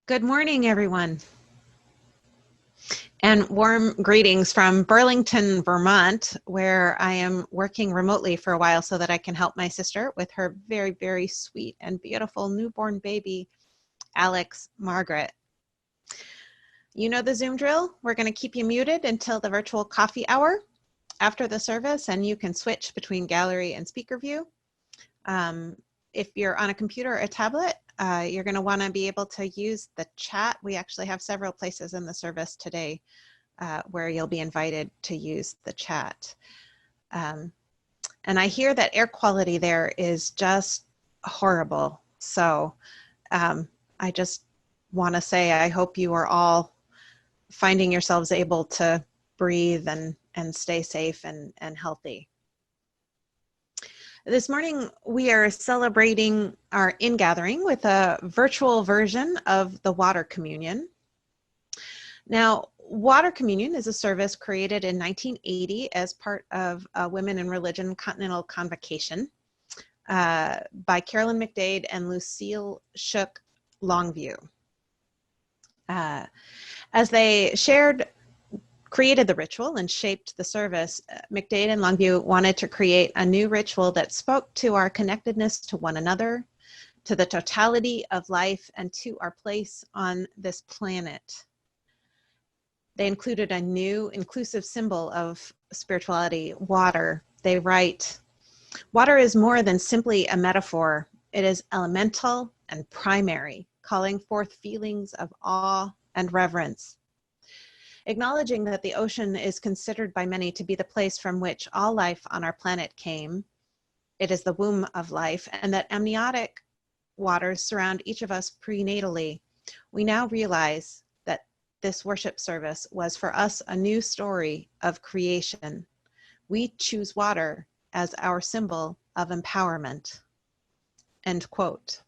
Good morning, everyone, and warm greetings from Burlington, Vermont, where I am working remotely for a while so that I can help my sister with her very, very sweet and beautiful newborn baby, Alex Margaret. You know the Zoom drill. We're going to keep you muted until the virtual coffee hour after the service, and you can switch between gallery and speaker view. If you're on a computer or a tablet, you're going to want to be able to use the chat. We actually have several places in the service today where you'll be invited to use the chat. And I hear that air quality there is just horrible. So I just want to say I hope you are all finding yourselves able to breathe and stay safe and healthy. This morning, we are celebrating our ingathering with a virtual version of the Water Communion. Now, Water Communion is a service created in 1980 as part of a Women in Religion Continental Convocation by Carolyn McDade and Lucille Shook Longview. As they created the ritual and shaped the service, McDade and Longview wanted to create a new ritual that spoke to our connectedness to one another, to the totality of life, and to our place on this planet. They included a new inclusive symbol of spirituality, water. They write, "Water is more than simply a metaphor. It is elemental and primary, calling forth feelings of awe and reverence. Acknowledging that the ocean is considered by many to be the place from which all life on our planet came, it is the womb of life, and that amniotic waters surround each of us prenatally, we now realize that this worship service was for us a new story of creation. We choose water as our symbol of empowerment." End quote.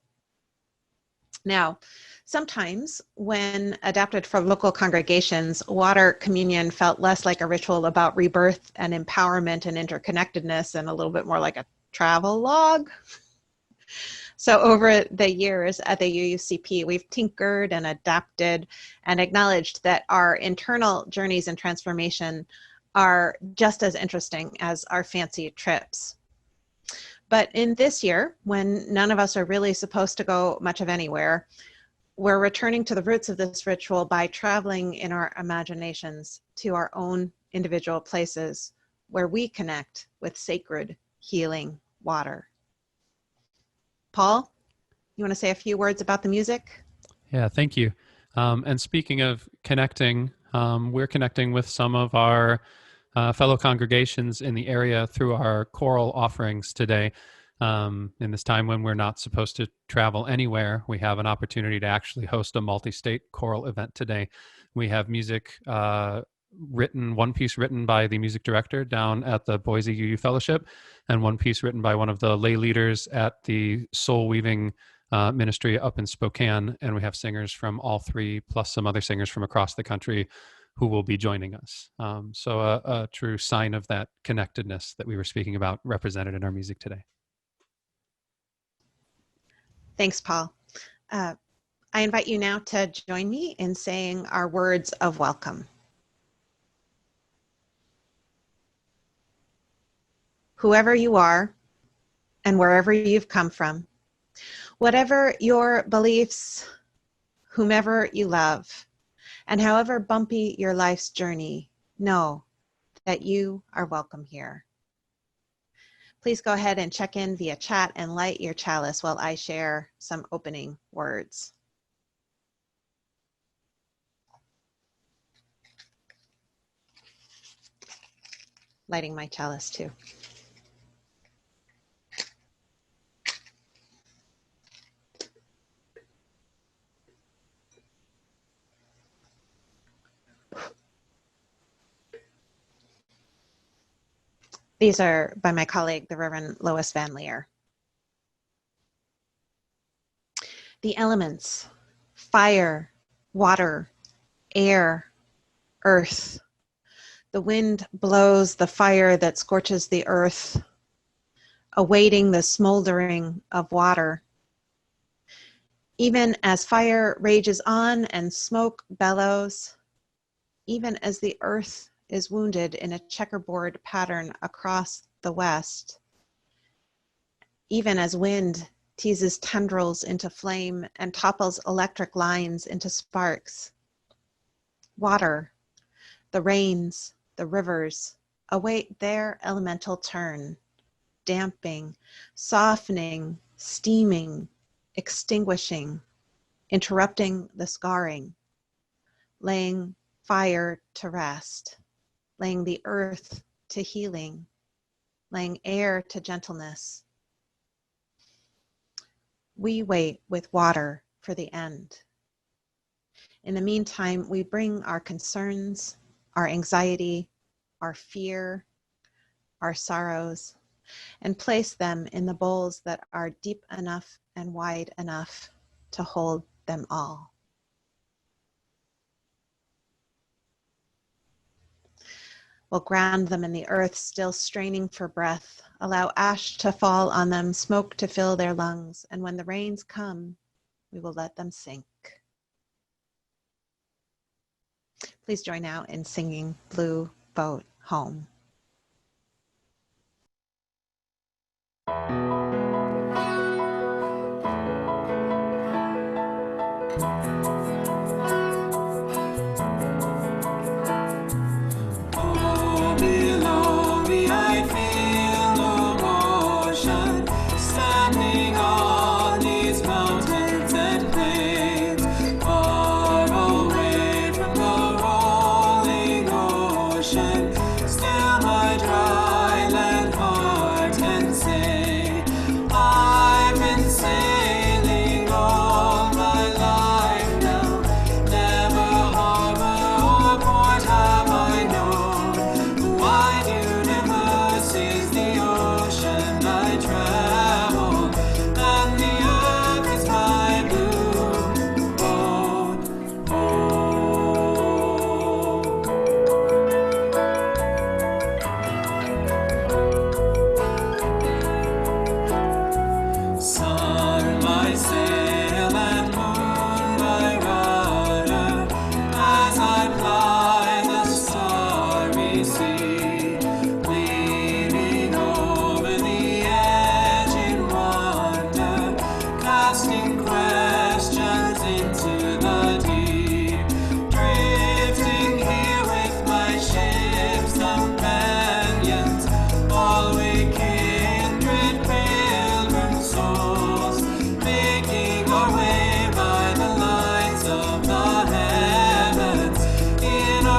Now, sometimes when adapted for local congregations, Water Communion felt less like a ritual about rebirth and empowerment and interconnectedness and a little bit more like a travel log. So over the years at the UUCP, we've tinkered and adapted and acknowledged that our internal journeys and transformation are just as interesting as our fancy trips. But in this year, when none of us are really supposed to go much of anywhere, we're returning to the roots of this ritual by traveling in our imaginations to our own individual places where we connect with sacred, healing water. Paul, you want to say a few words about the music? Yeah, thank you. And speaking of connecting, we're connecting with some of our fellow congregations in the area through our choral offerings today. In this time when we're not supposed to travel anywhere, we have an opportunity to actually host a multi-state choral event today. We have music one piece written by the music director down at the Boise UU Fellowship, and one piece written by one of the lay leaders at the Soul Weaving ministry up in Spokane. And we have singers from all three, plus some other singers from across the country who will be joining us. So a true sign of that connectedness that we were speaking about represented in our music today. Thanks, Paul. I invite you now to join me in saying our words of welcome. Whoever you are and wherever you've come from, whatever your beliefs, whomever you love, and however bumpy your life's journey, know that you are welcome here. Please go ahead and check in via chat and light your chalice while I share some opening words. Lighting my chalice too. These are by my colleague, the Reverend Lois Van Leer. The elements, fire, water, air, earth. The wind blows the fire that scorches the earth, awaiting the smoldering of water. Even as fire rages on and smoke bellows, even as the earth is wounded in a checkerboard pattern across the west, even as wind teases tendrils into flame and topples electric lines into sparks, water, the rains, the rivers, await their elemental turn, damping, softening, steaming, extinguishing, interrupting the scarring, laying fire to rest, laying the earth to healing, laying air to gentleness. We wait with water for the end. In the meantime, we bring our concerns, our anxiety, our fear, our sorrows, and place them in the bowls that are deep enough and wide enough to hold them all. We'll ground them in the earth, still straining for breath. Allow ash to fall on them, smoke to fill their lungs, and when the rains come, we will let them sink. Please join now in singing Blue Boat Home.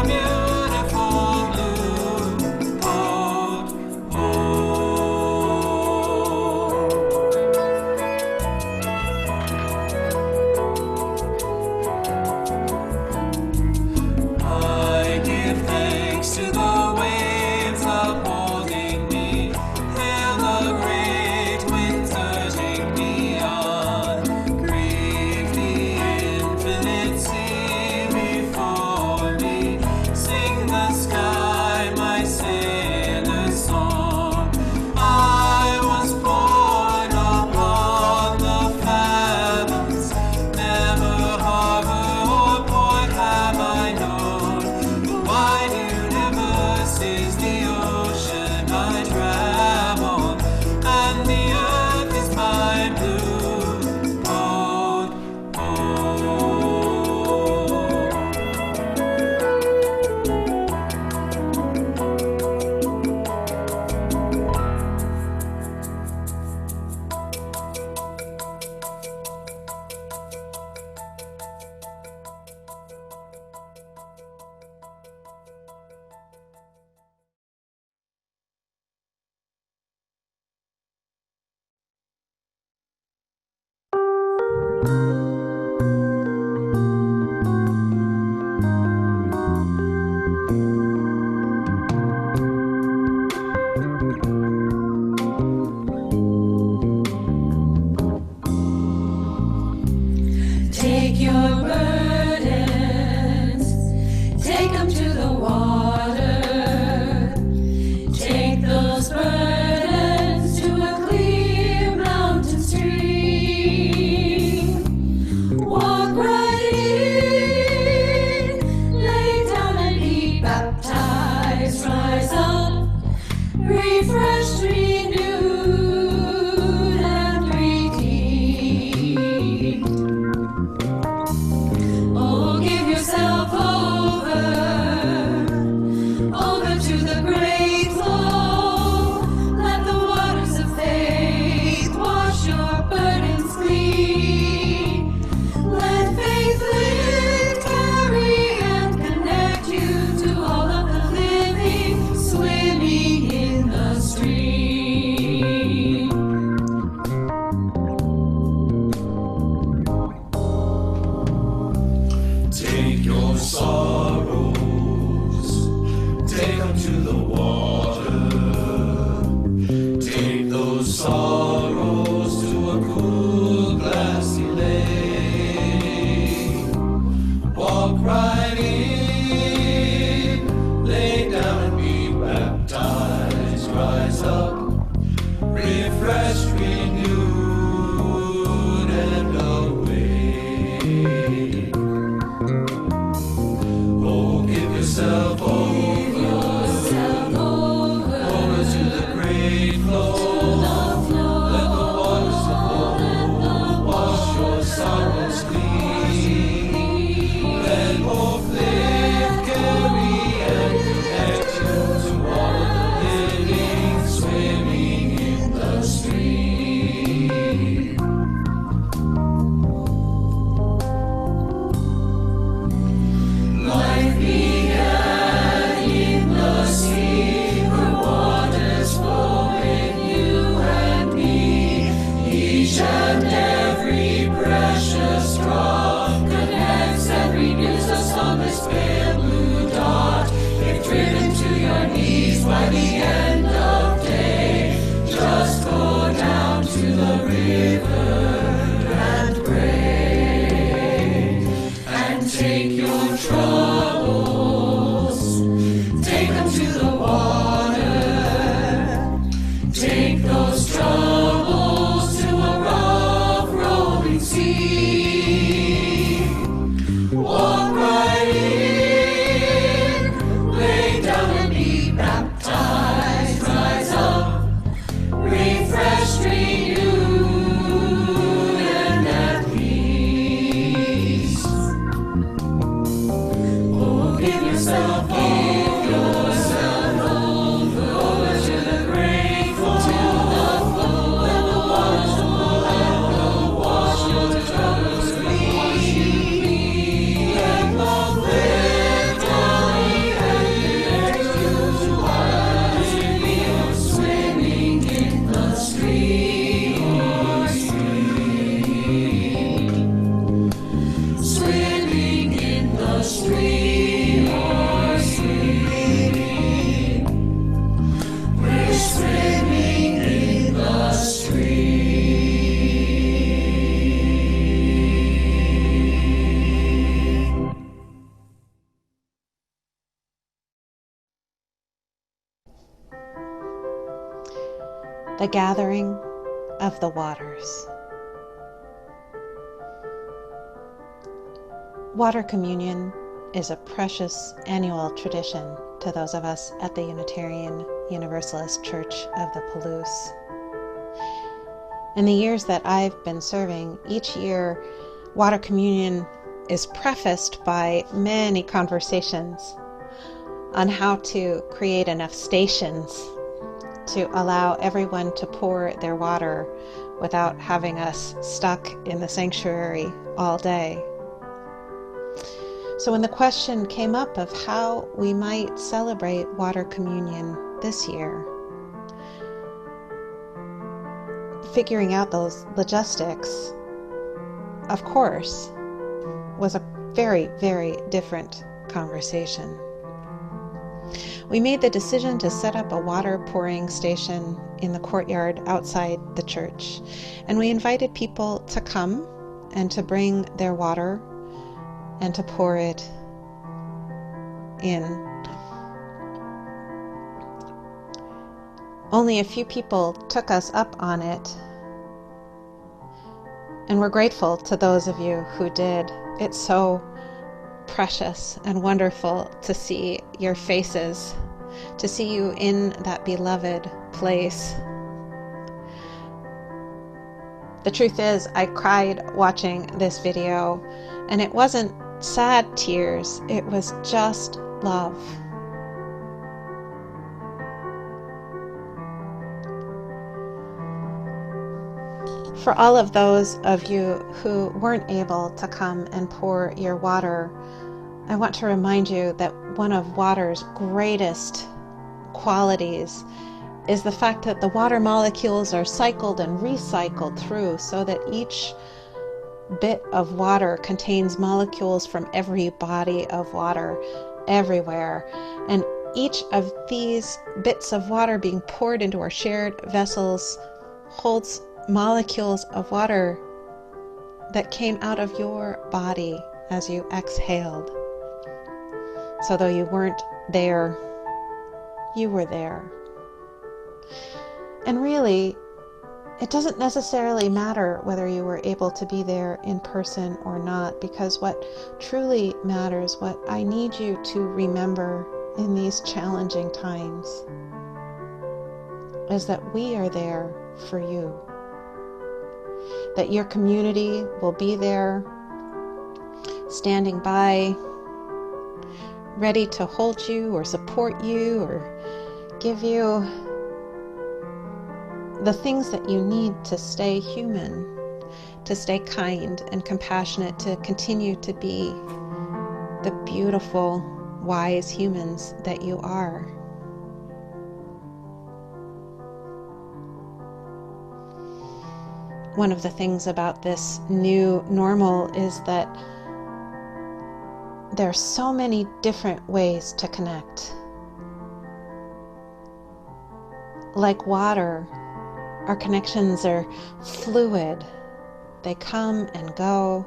Beautiful blue to the water. Take those sorrows to a cool, glassy lake. Walk right in, lay down and be baptized. Rise up, refreshed, renewed, and awake. Oh, give yourself over to the great flow. Let the waters flow, wash your sorrows clean. Let hope live, carry, and connect you to all the living, swimming in the stream. Life began in the sea, where waters flow in you and me. Each and every precious drop connects and renews us on this pale blue dot. If driven to your knees by the end of day, just go down to the river and pray, and take your troubles, take them to the water. Take those troubles to a rough, rolling sea. Walk right in, lay down and be baptized. Rise up, refreshed, renewed, and at peace. Oh, give yourself over to the great flow. Let the waters flow, wash your troubles clean. Let love live, carry, and connect you to our living, swimming in the stream. Swimming in the stream, we're swimming in the stream. The gathering of the waters. Water communion is a precious annual tradition to those of us at the Unitarian Universalist Church of the Palouse. In the years that I've been serving, each year water communion is prefaced by many conversations on how to create enough stations to allow everyone to pour their water without having us stuck in the sanctuary all day. So when the question came up of how we might celebrate water communion this year, figuring out those logistics, of course, was a very, very different conversation. We made the decision to set up a water pouring station in the courtyard outside the church, and we invited people to come and to bring their water and to pour it in. Only a few people took us up on it, and we're grateful to those of you who did. It's so precious and wonderful to see your faces, to see you in that beloved place. The truth is, I cried watching this video, and it wasn't sad tears, it was just love. For all of those of you who weren't able to come and pour your water, I want to remind you that one of water's greatest qualities is the fact that the water molecules are cycled and recycled through, so that each bit of water contains molecules from every body of water everywhere. And Each of these bits of water being poured into our shared vessels holds molecules of water that came out of your body as you exhaled. So though you weren't there, you were there. And really, it doesn't necessarily matter whether you were able to be there in person or not, because what truly matters, what I need you to remember in these challenging times, is that we are there for you. That your community will be there, standing by, ready to hold you or support you or give you the things that you need to stay human, to stay kind and compassionate, to continue to be the beautiful, wise humans that you are. One of the things about this new normal is that there are so many different ways to connect. Like water, our connections are fluid. They come and go.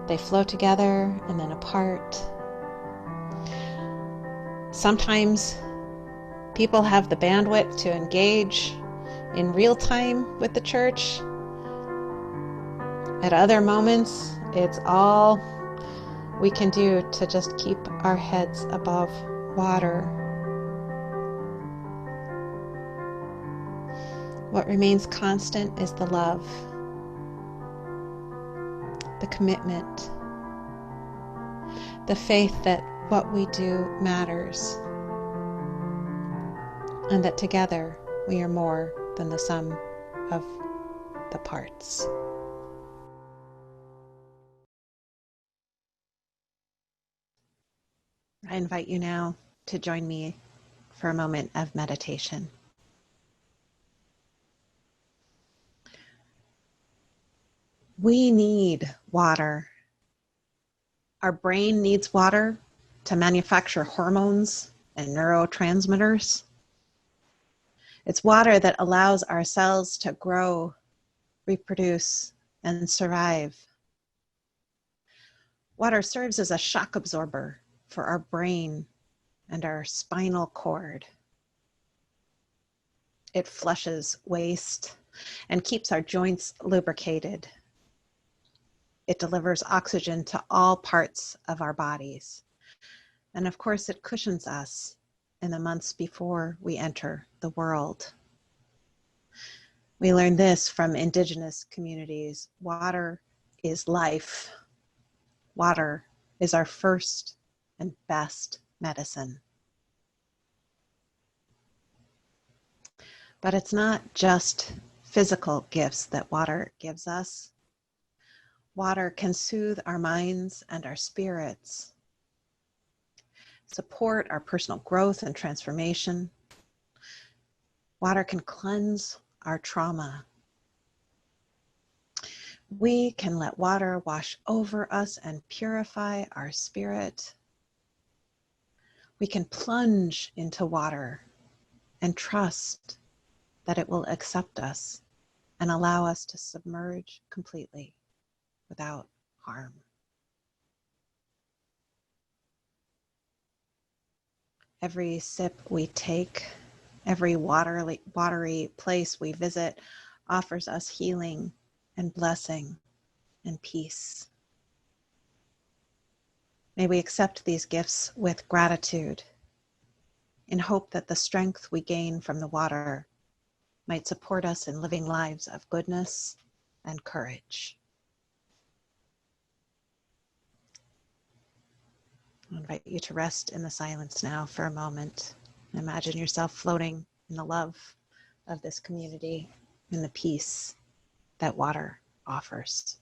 They flow together and then apart. Sometimes people have the bandwidth to engage in real time with the church. At other moments, it's all we can do to just keep our heads above water. What remains constant is the love, the commitment, the faith that what we do matters, and that together we are more than the sum of the parts. I invite you now to join me for a moment of meditation. We need water. Our brain needs water to manufacture hormones and neurotransmitters. It's water that allows our cells to grow, reproduce, and survive. Water serves as a shock absorber for our brain and our spinal cord. It flushes waste and keeps our joints lubricated. It delivers oxygen to all parts of our bodies. And of course, it cushions us in the months before we enter the world. We learned this from indigenous communities. Water is life. Water is our first and best medicine. But it's not just physical gifts that water gives us. Water can soothe our minds and our spirits, support our personal growth and transformation. Water can cleanse our trauma. We can let water wash over us and purify our spirit. We can plunge into water and trust that it will accept us and allow us to submerge completely without harm. Every sip we take, every watery place we visit offers us healing and blessing and peace. May we accept these gifts with gratitude in hope that the strength we gain from the water might support us in living lives of goodness and courage. I invite you to rest in the silence now for a moment. Imagine yourself floating in the love of this community, in the peace that water offers.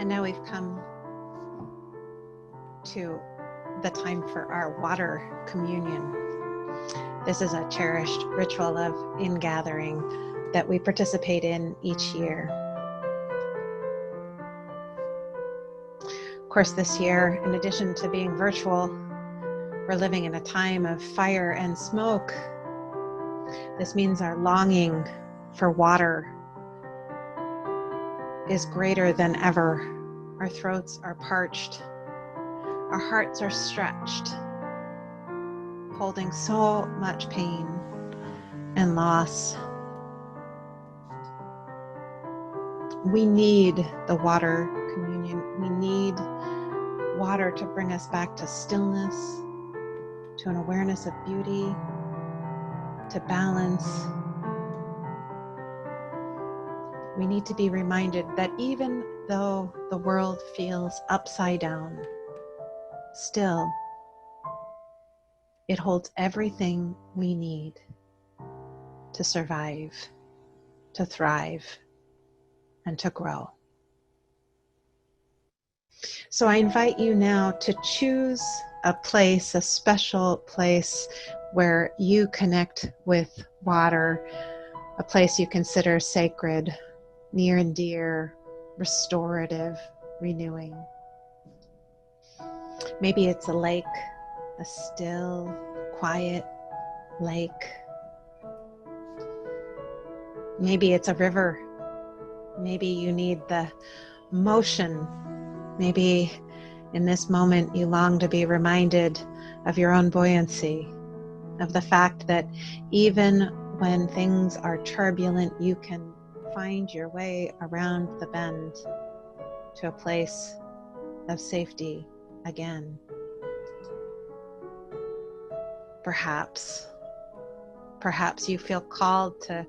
And now we've come to the time for our water communion. This is a cherished ritual of ingathering that we participate in each year. Of course, this year, in addition to being virtual, we're living in a time of fire and smoke. This means our longing for water is greater than ever. Our throats are parched. Our hearts are stretched, holding so much pain and loss. We need the water communion. We need water to bring us back to stillness, to an awareness of beauty, to balance. We need to be reminded that even though the world feels upside down, still, it holds everything we need to survive, to thrive, and to grow. So I invite you now to choose a place, a special place where you connect with water, a place you consider sacred, near and dear, restorative, renewing. Maybe it's a lake, a still, quiet lake. Maybe it's a river. Maybe you need the motion. Maybe in this moment you long to be reminded of your own buoyancy, of the fact that even when things are turbulent, you can find your way around the bend to a place of safety again. Perhaps you feel called to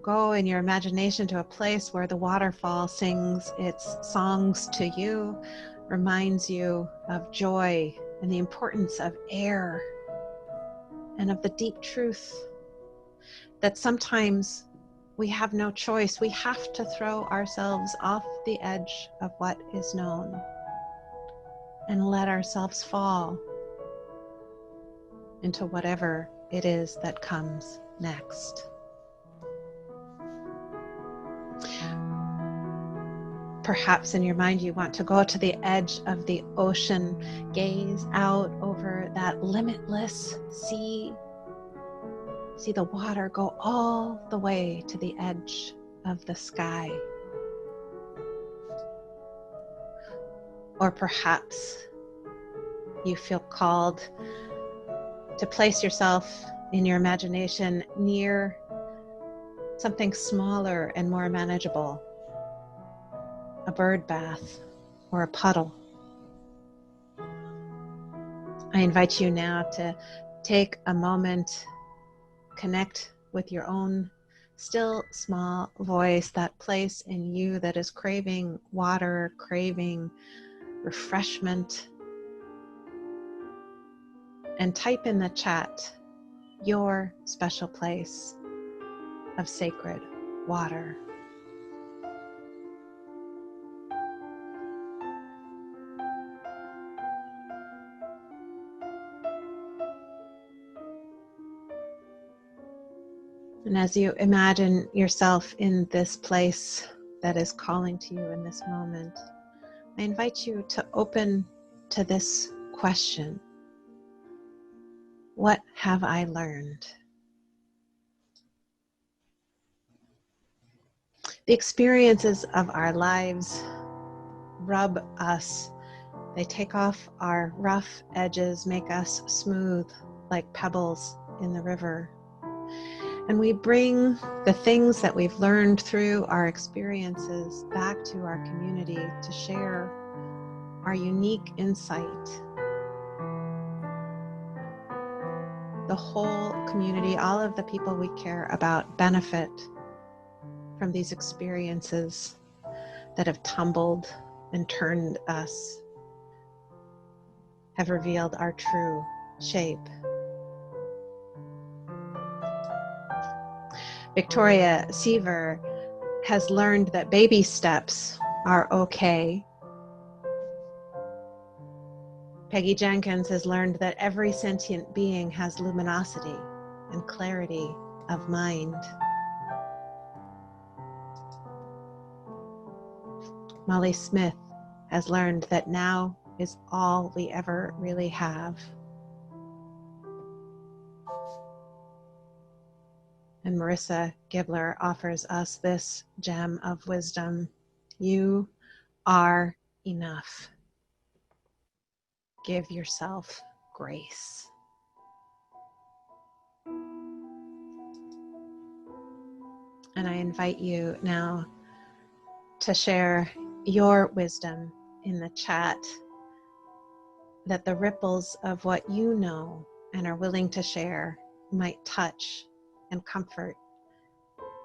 go in your imagination to a place where the waterfall sings its songs to you, reminds you of joy and the importance of air, and of the deep truth that sometimes we have no choice. We have to throw ourselves off the edge of what is known and let ourselves fall into whatever it is that comes next. Perhaps in your mind you want to go to the edge of the ocean, gaze out over that limitless sea, see the water go all the way to the edge of the sky. Or perhaps you feel called to place yourself in your imagination near something smaller and more manageable, a bird bath or a puddle. I invite you now to take a moment, connect with your own still small voice, that place in you that is craving water, craving refreshment, and type in the chat your special place of sacred water. And as you imagine yourself in this place that is calling to you in this moment, I invite you to open to this question. What have I learned? The experiences of our lives rub us. They take off our rough edges, make us smooth like pebbles in the river. And we bring the things that we've learned through our experiences back to our community to share our unique insight. The whole community, all of the people we care about, benefit from these experiences that have tumbled and turned us, have revealed our true shape. Victoria Seaver has learned that baby steps are okay. Peggy Jenkins has learned that every sentient being has luminosity and clarity of mind. Molly Smith has learned that now is all we ever really have. And Marissa Gibler offers us this gem of wisdom. You are enough. Give yourself grace. And I invite you now to share your wisdom in the chat, that the ripples of what you know and are willing to share might touch and comfort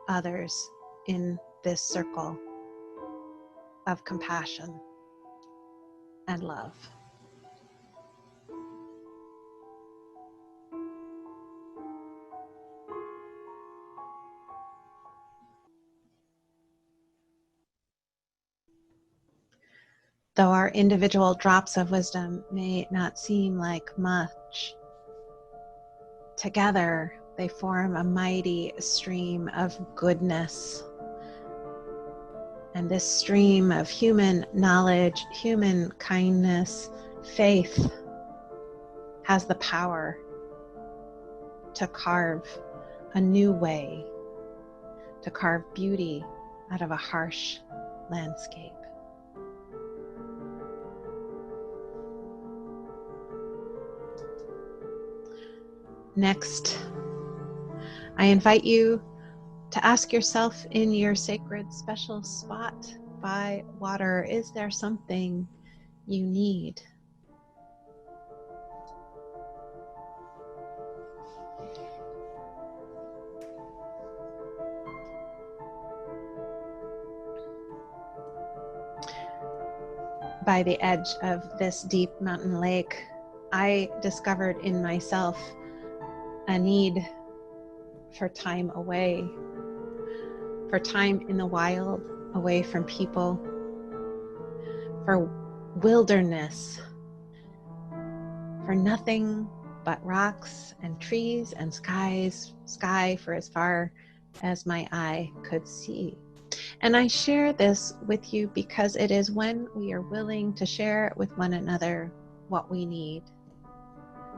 others in this circle of compassion and love. Though our individual drops of wisdom may not seem like much, together they form a mighty stream of goodness. And this stream of human knowledge, human kindness, faith has the power to carve a new way, to carve beauty out of a harsh landscape. Next, I invite you to ask yourself in your sacred special spot by water, is there something you need? By the edge of this deep mountain lake, I discovered in myself a need for time away, for time in the wild, away from people, for wilderness, for nothing but rocks and trees and sky for as far as my eye could see. And I share this with you because it is when we are willing to share with one another what we need,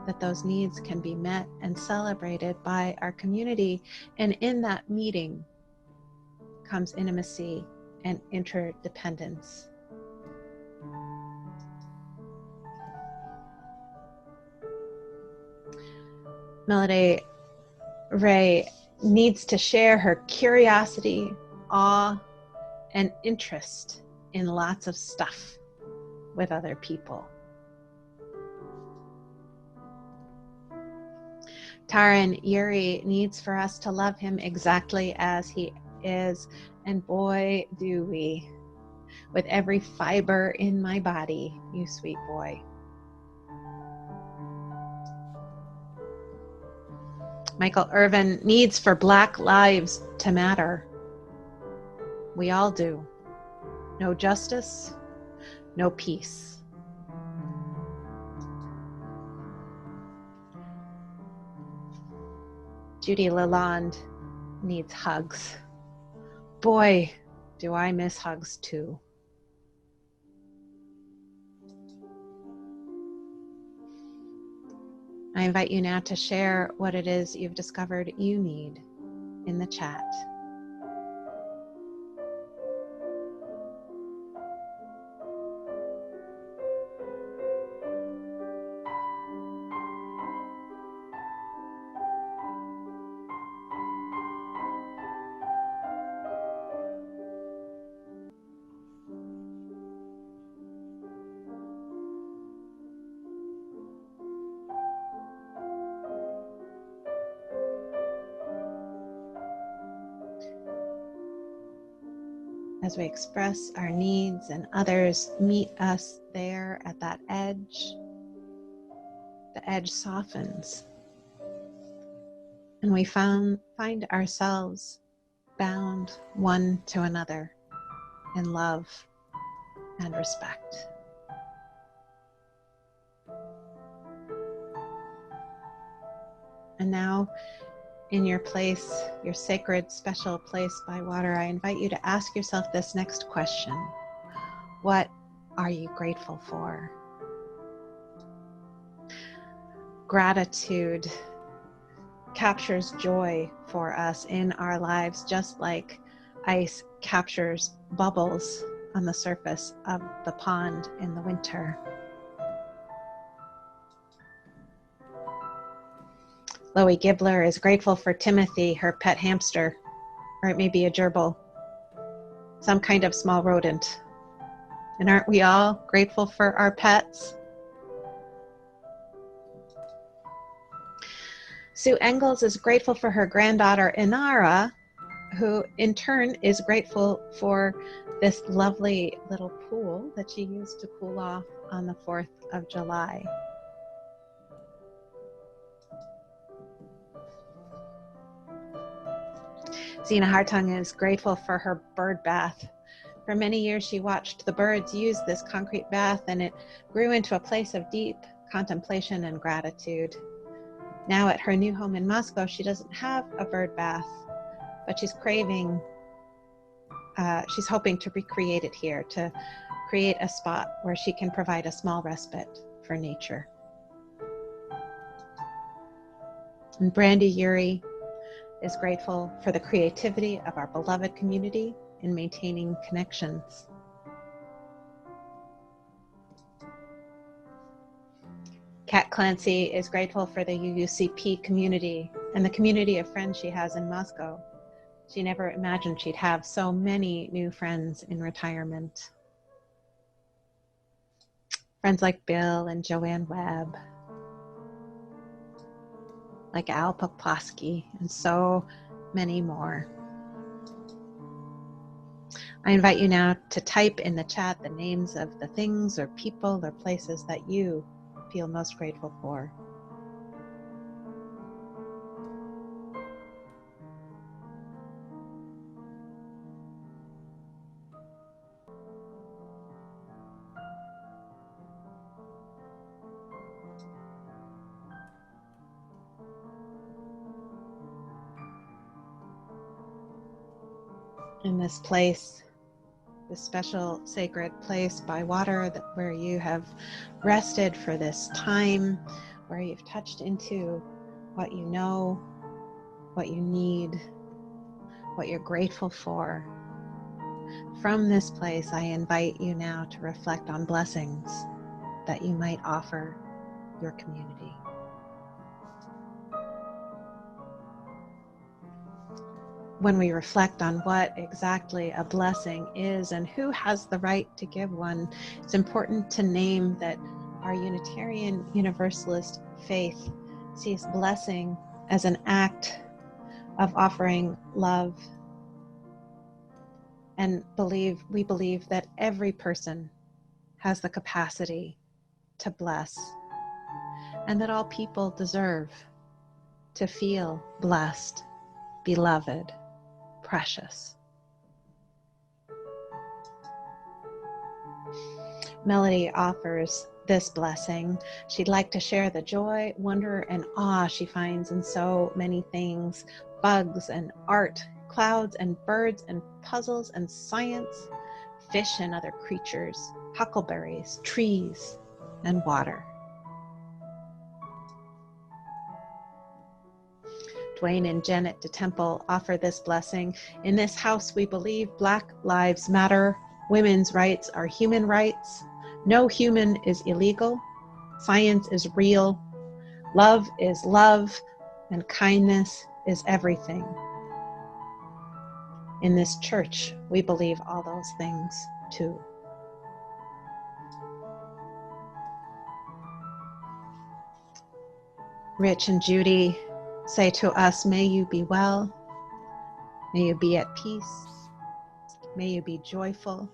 that those needs can be met and celebrated by our community. And in that meeting comes intimacy and interdependence. Melody Ray needs to share her curiosity, awe, and interest in lots of stuff with other people. Taran Yuri needs for us to love him exactly as he is, and boy, do we. With every fiber in my body, you sweet boy. Michael Irvin needs for Black lives to matter. We all do. No justice, no peace. Judy Lalonde needs hugs. Boy, do I miss hugs too. I invite you now to share what it is you've discovered you need in the chat. As we express our needs and others meet us there at that edge, the edge softens and we find ourselves bound one to another in love and respect. And now, in your place, your sacred, special place by water, I invite you to ask yourself this next question. What are you grateful for? Gratitude captures joy for us in our lives, just like ice captures bubbles on the surface of the pond in the winter. Loie Gibbler is grateful for Timothy, her pet hamster, or it may be a gerbil, some kind of small rodent. And aren't we all grateful for our pets? Sue Engels is grateful for her granddaughter, Inara, who in turn is grateful for this lovely little pool that she used to cool off on the 4th of July. Zena Hartung is grateful for her bird bath. For many years, she watched the birds use this concrete bath, and it grew into a place of deep contemplation and gratitude. Now at her new home in Moscow, she doesn't have a bird bath, but she's hoping to recreate it here, to create a spot where she can provide a small respite for nature. And Brandy Yuri is grateful for the creativity of our beloved community in maintaining connections. Kat Clancy is grateful for the UUCP community and the community of friends she has in Moscow. She never imagined she'd have so many new friends in retirement. Friends like Bill and Joanne Webb, like Al Poplawski, and so many more. I invite you now to type in the chat the names of the things or people or places that you feel most grateful for. In this place, this special sacred place by water, where you have rested for this time, where you've touched into what you know, what you need, what you're grateful for. From this place, I invite you now to reflect on blessings that you might offer your community. When we reflect on what exactly a blessing is and who has the right to give one, it's important to name that our Unitarian Universalist faith sees blessing as an act of offering love, and we believe that every person has the capacity to bless, and that all people deserve to feel blessed, beloved, precious. Melody offers this blessing. She'd like to share the joy, wonder, and awe she finds in so many things: bugs and art, clouds and birds and puzzles and science, fish and other creatures, huckleberries, trees, and water. Dwayne and Janet DeTemple offer this blessing. In this house, we believe Black lives matter. Women's rights are human rights. No human is illegal. Science is real. Love is love, and kindness is everything. In this church, we believe all those things too. Rich and Judy say to us, may you be well, may you be at peace, may you be joyful,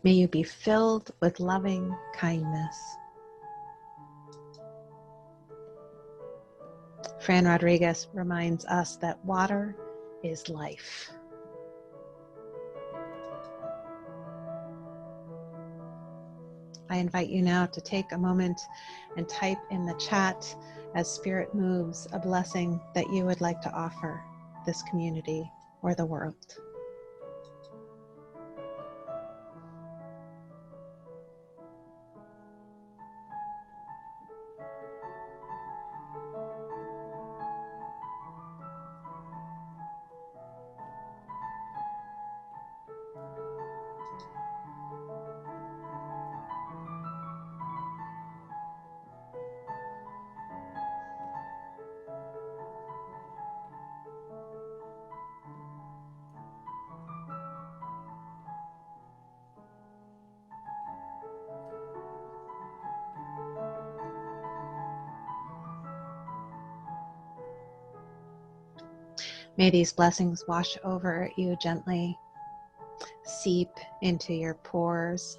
may you be filled with loving kindness. Fran Rodriguez reminds us that water is life. I invite you now to take a moment and type in the chat as Spirit moves a blessing that you would like to offer this community or the world. May these blessings wash over you gently, seep into your pores,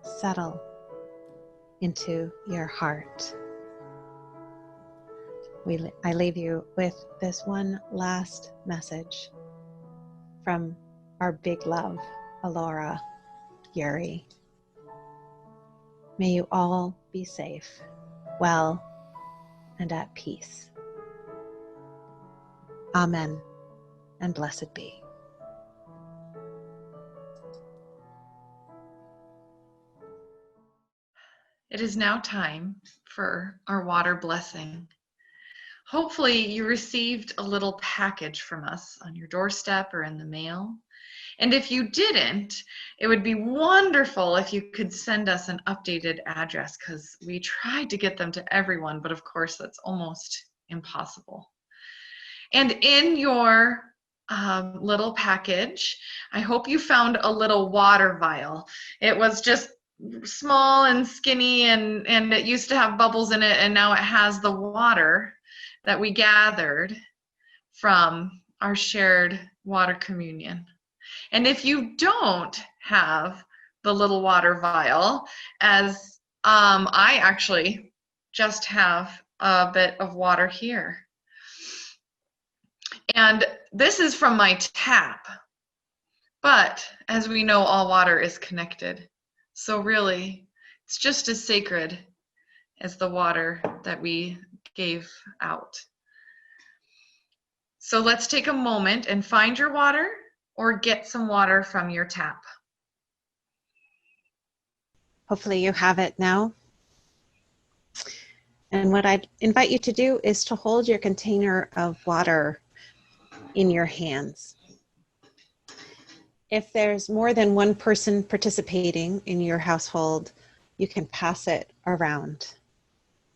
settle into your heart. I leave you with this one last message from our big love, Alora, Yuri. May you all be safe, well, and at peace. Amen, and blessed be. It is now time for our water blessing. Hopefully you received a little package from us on your doorstep or in the mail. And if you didn't, it would be wonderful if you could send us an updated address, because we tried to get them to everyone, but of course that's almost impossible. And in your little package, I hope you found a little water vial. It was just small and skinny, and it used to have bubbles in it, and now it has the water that we gathered from our shared water communion. And if you don't have the little water vial, as I actually just have a bit of water here. And this is from my tap. But as we know, all water is connected. So really, it's just as sacred as the water that we gave out. So let's take a moment and find your water or get some water from your tap. Hopefully you have it now. And what I'd invite you to do is to hold your container of water in your hands. If there's more than one person participating in your household, you can pass it around.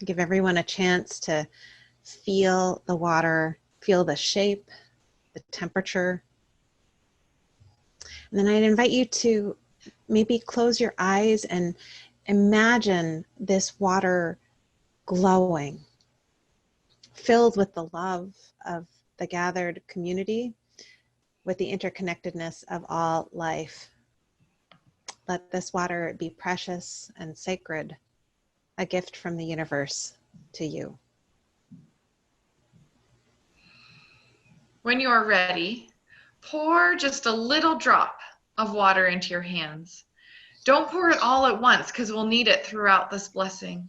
Give everyone a chance to feel the water, feel the shape, the temperature. And then I'd invite you to maybe close your eyes and imagine this water glowing, filled with the love of the gathered community, with the interconnectedness of all life. Let this water be precious and sacred, a gift from the universe to you. When you are ready, pour just a little drop of water into your hands. Don't pour it all at once, because we'll need it throughout this blessing.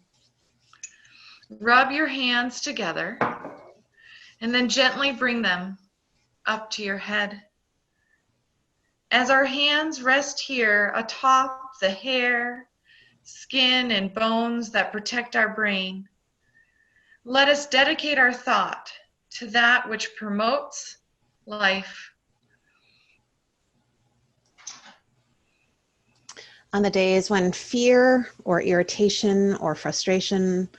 Rub your hands together and then gently bring them up to your head. As our hands rest here atop the hair, skin, and bones that protect our brain, let us dedicate our thought to that which promotes life. On the days when fear or irritation or frustration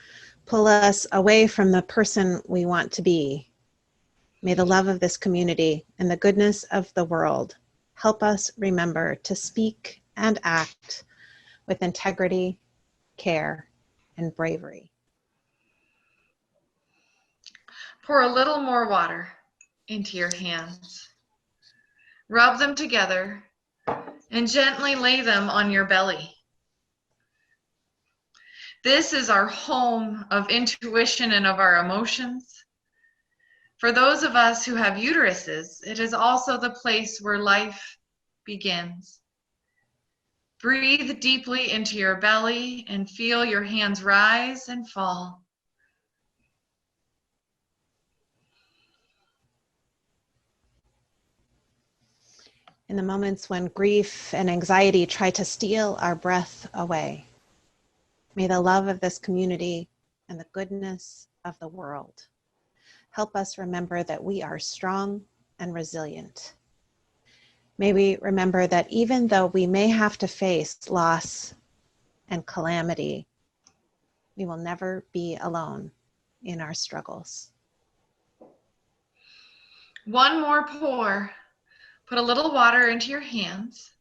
pull us away from the person we want to be, may the love of this community and the goodness of the world help us remember to speak and act with integrity, care, and bravery. Pour a little more water into your hands. Rub them together and gently lay them on your belly. This is our home of intuition and of our emotions. For those of us who have uteruses, it is also the place where life begins. Breathe deeply into your belly and feel your hands rise and fall. In the moments when grief and anxiety try to steal our breath away, may the love of this community and the goodness of the world help us remember that we are strong and resilient. May we remember that even though we may have to face loss and calamity, we will never be alone in our struggles. One more pour. Put a little water into your hands,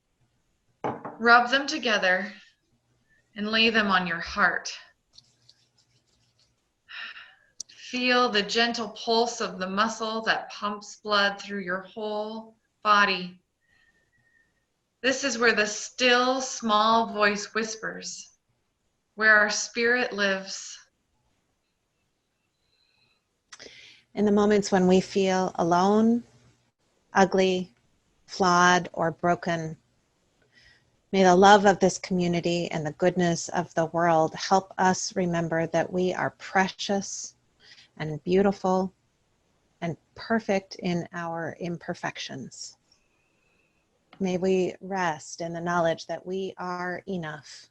rub them together, and lay them on your heart. Feel the gentle pulse of the muscle that pumps blood through your whole body. This is where the still, small voice whispers, where our spirit lives. In the moments when we feel alone, ugly, flawed, or broken, may the love of this community and the goodness of the world help us remember that we are precious and beautiful and perfect in our imperfections. May we rest in the knowledge that we are enough,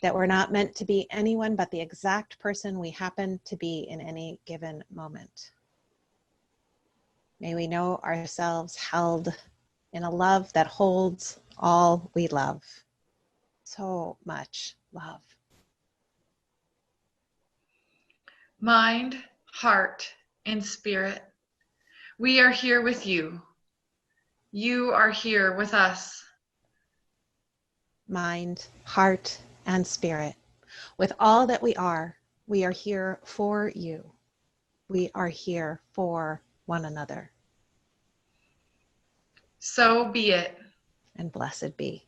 that we're not meant to be anyone but the exact person we happen to be in any given moment. May we know ourselves held in a love that holds all we love. So much love. Mind, heart, and spirit, we are here with you. You are here with us. Mind, heart, and spirit, with all that we are here for you. We are here for one another. So be it. And blessed be.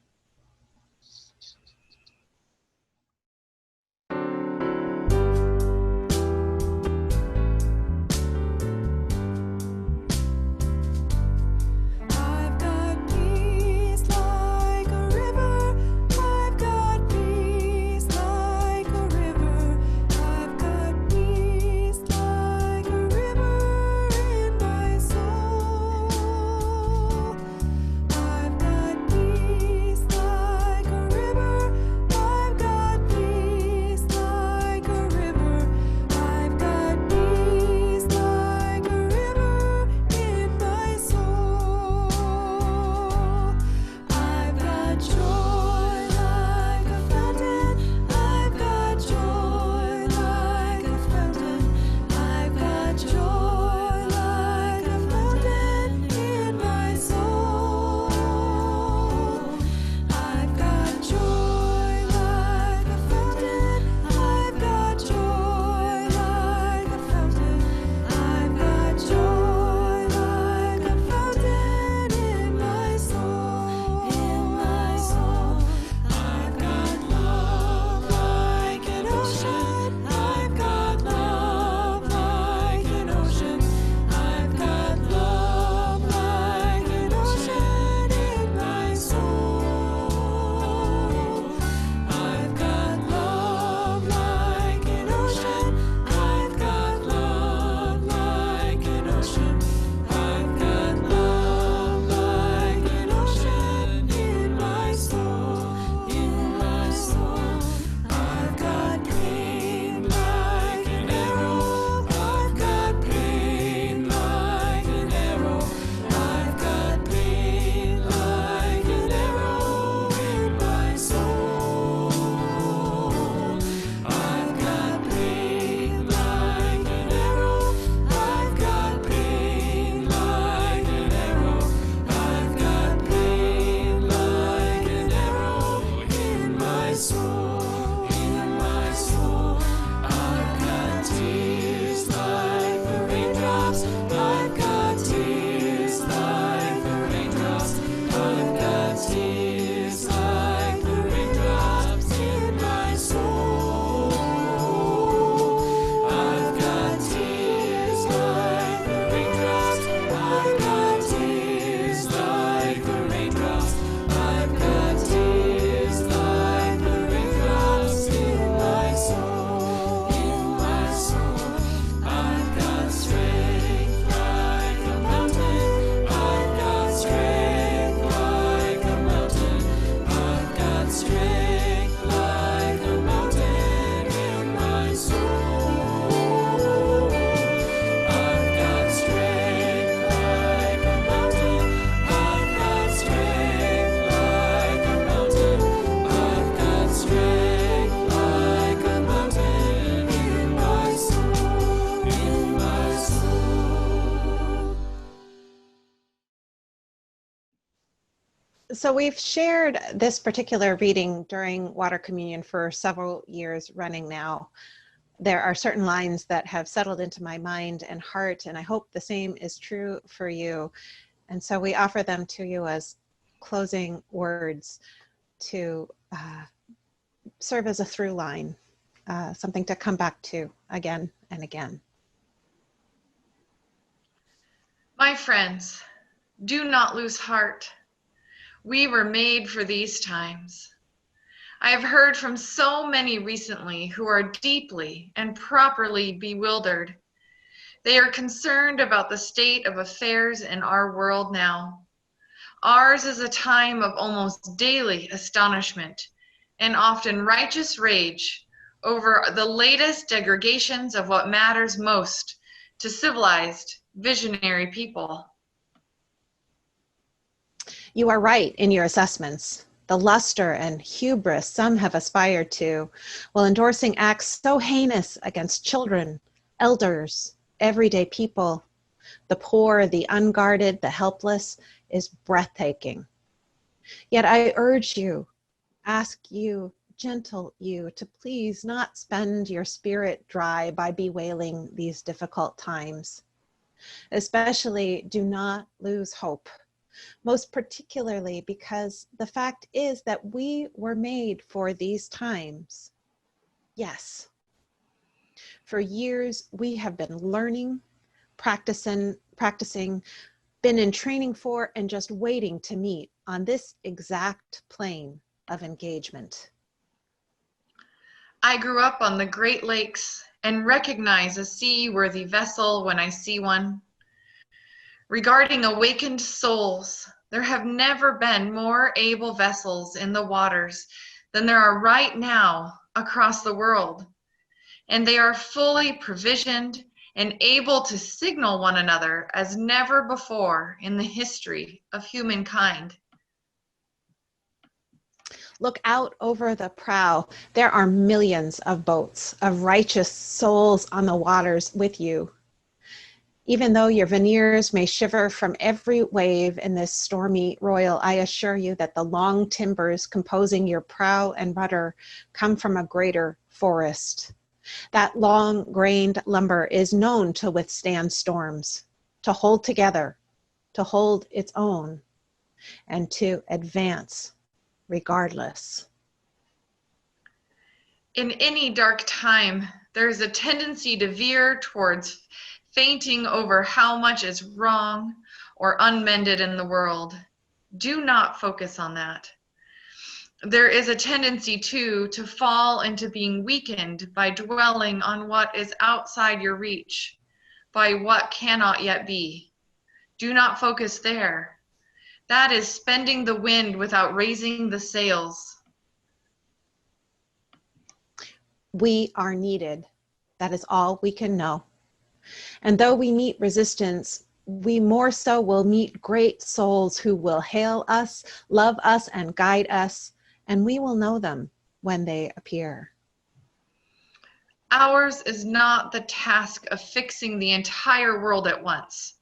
So we've shared this particular reading during Water Communion for several years running now. There are certain lines that have settled into my mind and heart, and I hope the same is true for you. And so we offer them to you as closing words to serve as a through line, something to come back to again and again. My friends, do not lose heart. We were made for these times. I have heard from so many recently who are deeply and properly bewildered. They are concerned about the state of affairs in our world now. Ours is a time of almost daily astonishment and often righteous rage over the latest degradations of what matters most to civilized, visionary people. You are right in your assessments. The luster and hubris some have aspired to, while endorsing acts so heinous against children, elders, everyday people, the poor, the unguarded, the helpless, is breathtaking. Yet I urge you, ask you, gentle you, to please not spend your spirit dry by bewailing these difficult times. Especially, do not lose hope. Most particularly because the fact is that we were made for these times. Yes. For years, we have been learning, practicing, been in training for, and just waiting to meet on this exact plane of engagement. I grew up on the Great Lakes and recognize a seaworthy vessel when I see one. Regarding awakened souls, there have never been more able vessels in the waters than there are right now across the world. And they are fully provisioned and able to signal one another as never before in the history of humankind. Look out over the prow. There are millions of boats of righteous souls on the waters with you. Even though your veneers may shiver from every wave in this stormy royal, I assure you that the long timbers composing your prow and rudder come from a greater forest. That long-grained lumber is known to withstand storms, to hold together, to hold its own, and to advance regardless. In any dark time, there is a tendency to veer towards fainting over how much is wrong or unmended in the world. Do not focus on that. There is a tendency too to fall into being weakened by dwelling on what is outside your reach, by what cannot yet be. Do not focus there. That is spending the wind without raising the sails. We are needed. That is all we can know. And though we meet resistance, we more so will meet great souls who will hail us, love us, and guide us, and we will know them when they appear. Ours is not the task of fixing the entire world at once,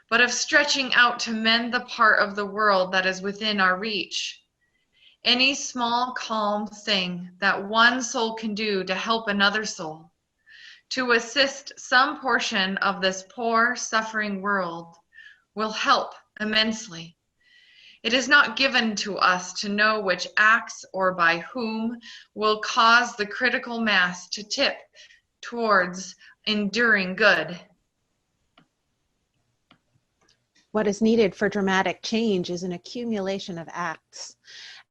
but of stretching out to mend the part of the world that is within our reach. Any small, calm thing that one soul can do to help another soul, to assist some portion of this poor, suffering world, will help immensely. It is not given to us to know which acts or by whom will cause the critical mass to tip towards enduring good. What is needed for dramatic change is an accumulation of acts.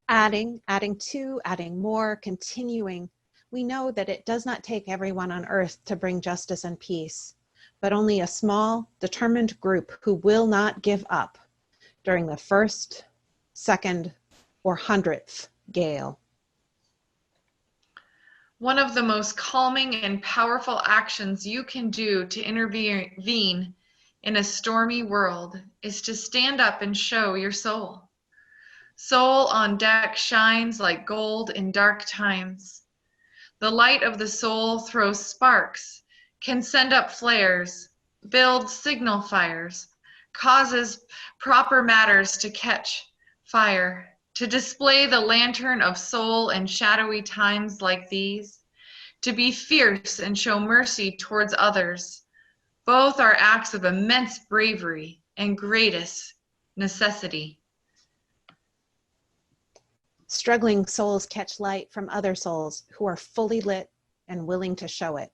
Adding to, adding more, continuing. We know that it does not take everyone on earth to bring justice and peace, but only a small, determined group who will not give up during the first, second, or 100th gale. One of the most calming and powerful actions you can do to intervene in a stormy world is to stand up and show your soul. Soul on deck shines like gold in dark times. The light of the soul throws sparks, can send up flares, build signal fires, causes proper matters to catch Fire, to display the lantern of soul in shadowy times like these, to be fierce and show mercy towards others. Both are acts of immense bravery and greatest necessity. Struggling souls catch light from other souls who are fully lit and willing to show it.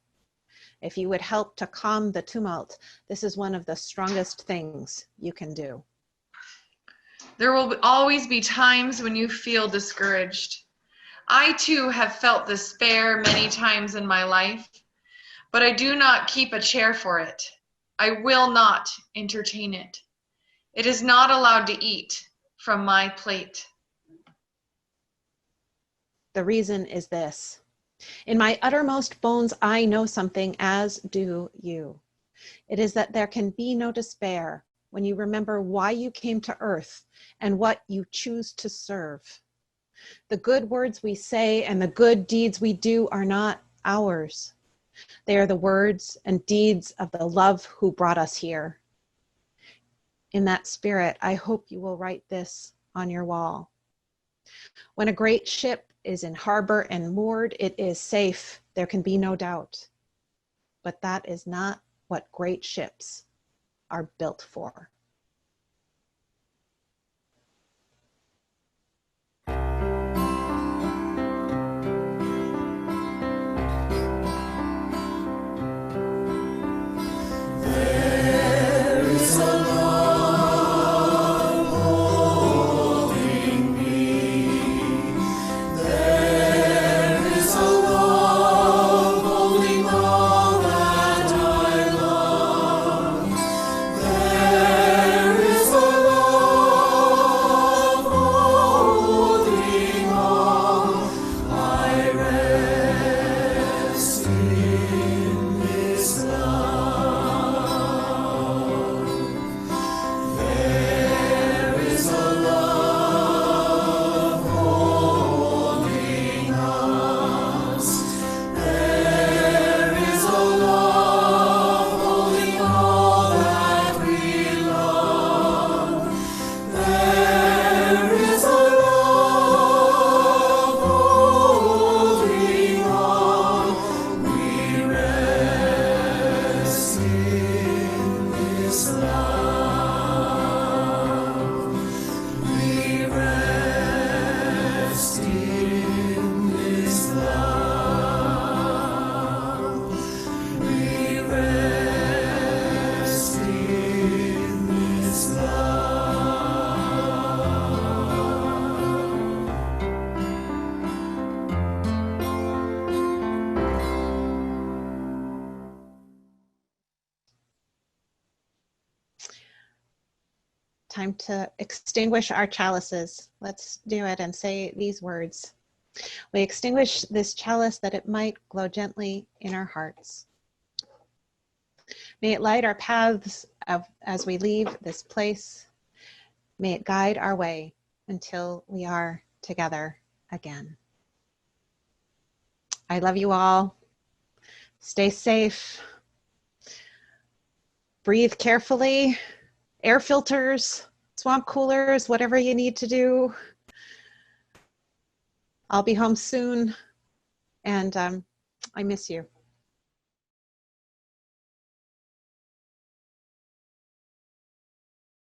If you would help to calm the tumult, this is one of the strongest things you can do. There will always be times when you feel discouraged. I too have felt despair many times in my life, but I do not keep a chair for it. I will not entertain it. It is not allowed to eat from my plate. The reason is this. In my uttermost bones, I know something, as do you. It is that there can be no despair when you remember why you came to earth and what you choose to serve. The good words we say and the good deeds we do are not ours. They are the words and deeds of the love who brought us here. In that spirit, I hope you will write this on your wall. When a great ship is in harbor and moored, it is safe, there can be no doubt. But that is not what great ships are built for. Time to extinguish our chalices. Let's do it and say these words. We extinguish this chalice that it might glow gently in our hearts. May it light our paths as we leave this place. May it guide our way until we are together again. I love you all. Stay safe. Breathe carefully. Air filters, swamp coolers, whatever you need to do. I'll be home soon, and I miss you.